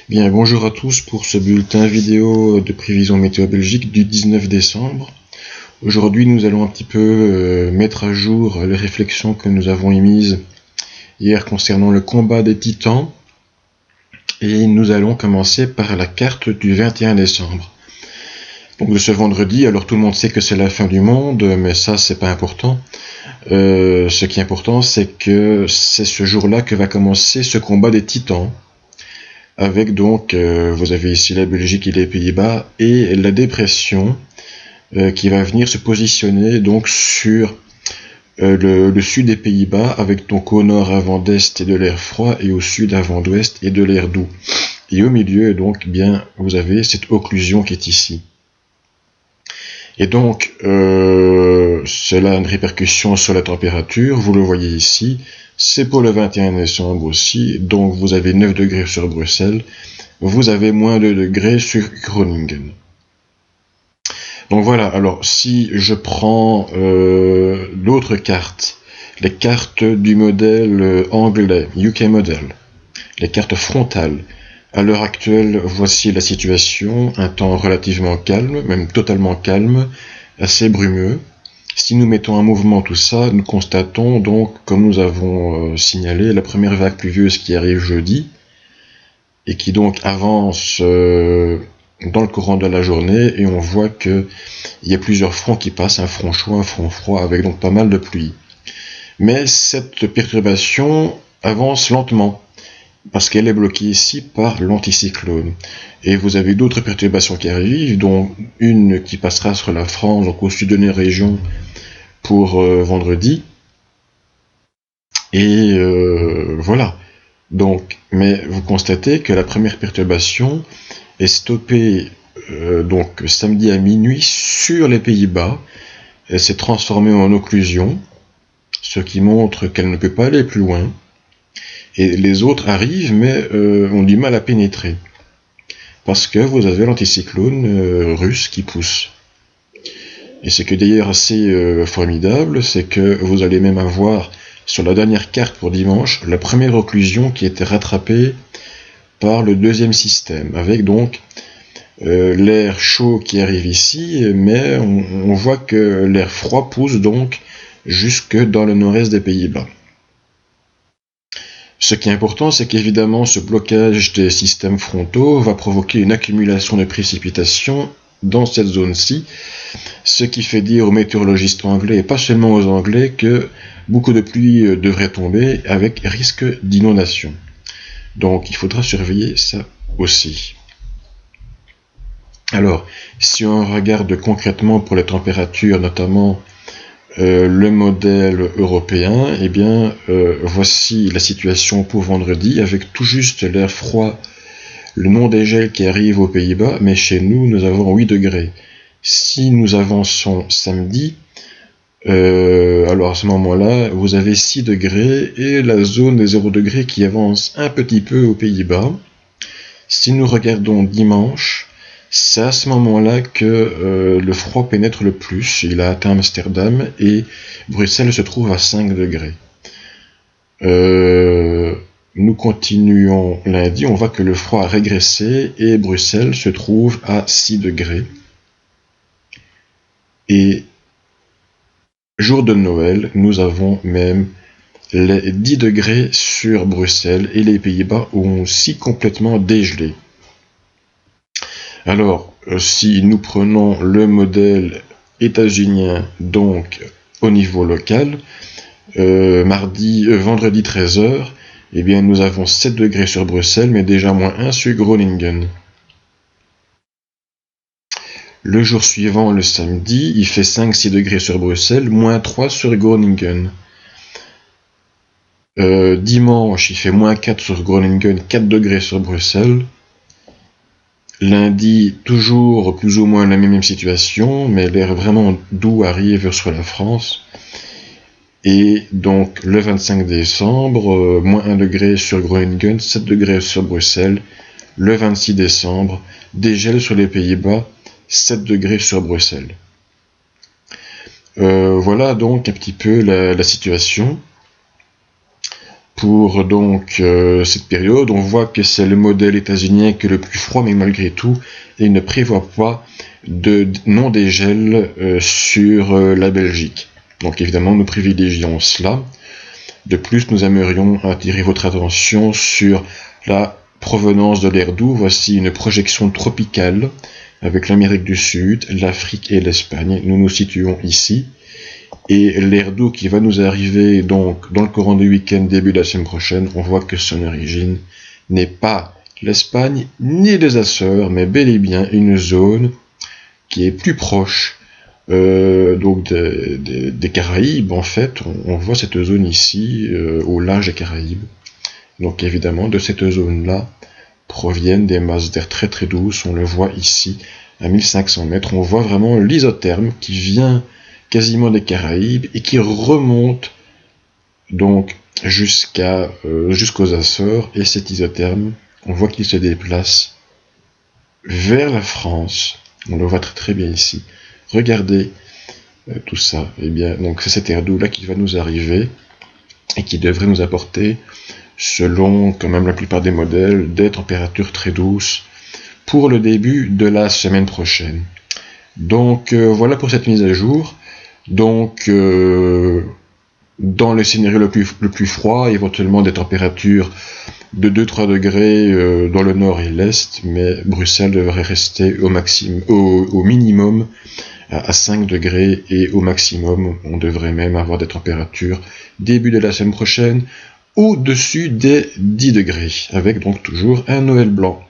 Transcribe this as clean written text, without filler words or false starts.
Bien, bonjour à tous pour ce bulletin vidéo de prévision météo Belgique du 19 décembre. Aujourd'hui, nous allons un petit peu mettre à jour les réflexions que nous avons émises hier concernant le combat des titans. Et nous allons commencer par la carte du 21 décembre. Donc de ce vendredi, alors tout le monde sait que c'est la fin du monde, mais ça c'est pas important. Ce qui est important, c'est que c'est ce jour-là que va commencer ce combat des titans. Avec donc, vous avez ici la Belgique et les Pays-Bas, et la dépression qui va venir se positionner donc sur le sud des Pays-Bas, avec donc au nord un vent d'est et de l'air froid, et au sud un vent d'ouest et de l'air doux. Et au milieu, donc, bien, vous avez cette occlusion qui est ici. Et donc, cela a une répercussion sur la température, vous le voyez ici, c'est pour le 21 décembre aussi, donc vous avez 9 degrés sur Bruxelles, vous avez moins 2 degrés sur Groningen. Donc voilà, alors si je prends l'autre carte, les cartes du modèle anglais, UK Model, les cartes frontales, à l'heure actuelle, voici la situation, un temps relativement calme, même totalement calme, assez brumeux. Si nous mettons en mouvement tout ça, nous constatons donc, comme nous avons signalé, la première vague pluvieuse qui arrive jeudi, et qui donc avance dans le courant de la journée, et on voit qu'il y a plusieurs fronts qui passent, un front chaud, un front froid, avec donc pas mal de pluie. Mais cette perturbation avance lentement, parce qu'elle est bloquée ici par l'anticyclone. Et vous avez d'autres perturbations qui arrivent, dont une qui passera sur la France, donc au sud de nos régions, pour vendredi. Et voilà. Donc, mais vous constatez que la première perturbation est stoppée donc samedi à minuit sur les Pays-Bas. Elle s'est transformée en occlusion, ce qui montre qu'elle ne peut pas aller plus loin. Et les autres arrivent, mais ont du mal à pénétrer. Parce que vous avez l'anticyclone russe qui pousse. Et ce qui est d'ailleurs assez formidable, c'est que vous allez même avoir, sur la dernière carte pour dimanche, la première occlusion qui était rattrapée par le deuxième système. Avec donc l'air chaud qui arrive ici, mais on voit que l'air froid pousse donc jusque dans le nord-est des Pays-Bas. Ce qui est important, c'est qu'évidemment, ce blocage des systèmes frontaux va provoquer une accumulation de précipitations dans cette zone-ci, ce qui fait dire aux météorologistes anglais, et pas seulement aux Anglais, que beaucoup de pluie devrait tomber avec risque d'inondation. Donc, il faudra surveiller ça aussi. Alors, si on regarde concrètement pour les températures, notamment le modèle européen, eh bien, voici la situation pour vendredi, avec tout juste l'air froid, le non-dégel qui arrive aux Pays-Bas, mais chez nous, nous avons 8 degrés. Si nous avançons samedi, alors à ce moment-là, vous avez 6 degrés et la zone des 0 degrés qui avance un petit peu aux Pays-Bas. Si nous regardons dimanche, c'est à ce moment-là que le froid pénètre le plus. Il a atteint Amsterdam et Bruxelles se trouve à 5 degrés. Nous continuons lundi, on voit que le froid a régressé et Bruxelles se trouve à 6 degrés. Et jour de Noël, nous avons même les 10 degrés sur Bruxelles et les Pays-Bas ont aussi complètement dégelé. Alors, si nous prenons le modèle états-unien, donc au niveau local, vendredi 13h, eh bien, nous avons 7 degrés sur Bruxelles, mais déjà moins 1 sur Groningen. Le jour suivant, le samedi, il fait 5-6 degrés sur Bruxelles, moins 3 sur Groningen. Dimanche, il fait moins 4 sur Groningen, 4 degrés sur Bruxelles. Lundi, toujours plus ou moins la même situation, mais l'air vraiment doux arrive sur la France. Et donc, le 25 décembre, moins 1 degré sur Groningen, 7 degrés sur Bruxelles. Le 26 décembre, dégel sur les Pays-Bas, 7 degrés sur Bruxelles. Voilà donc un petit peu la situation. pour donc cette période. On voit que c'est le modèle états-unien qui est le plus froid, mais malgré tout, il ne prévoit pas de non-dégel sur la Belgique. Donc évidemment, nous privilégions cela. De plus, nous aimerions attirer votre attention sur la provenance de l'air doux. Voici une projection tropicale avec l'Amérique du Sud, l'Afrique et l'Espagne. Nous nous situons ici. Et l'air doux qui va nous arriver donc dans le courant du week-end, début de la semaine prochaine, on voit que son origine n'est pas l'Espagne ni les Açores, mais bel et bien une zone qui est plus proche donc des Caraïbes. En fait, on voit cette zone ici au large des Caraïbes. Donc évidemment, de cette zone-là proviennent des masses d'air très très douces. On le voit ici à 1500 mètres. On voit vraiment l'isotherme qui vient quasiment des Caraïbes et qui remonte donc jusqu'aux Açores. Et cet isotherme, on voit qu'il se déplace vers la France. On le voit très très bien ici. Regardez tout ça. Et bien, donc c'est cet air doux là qui va nous arriver et qui devrait nous apporter, selon quand même la plupart des modèles, des températures très douces pour le début de la semaine prochaine. Donc voilà pour cette mise à jour. Donc dans le scénario le plus froid, éventuellement des températures de 2-3 degrés dans le nord et l'est, mais Bruxelles devrait rester au minimum à 5 degrés et au maximum, on devrait même avoir des températures début de la semaine prochaine au-dessus des 10 degrés, avec donc toujours un Noël blanc.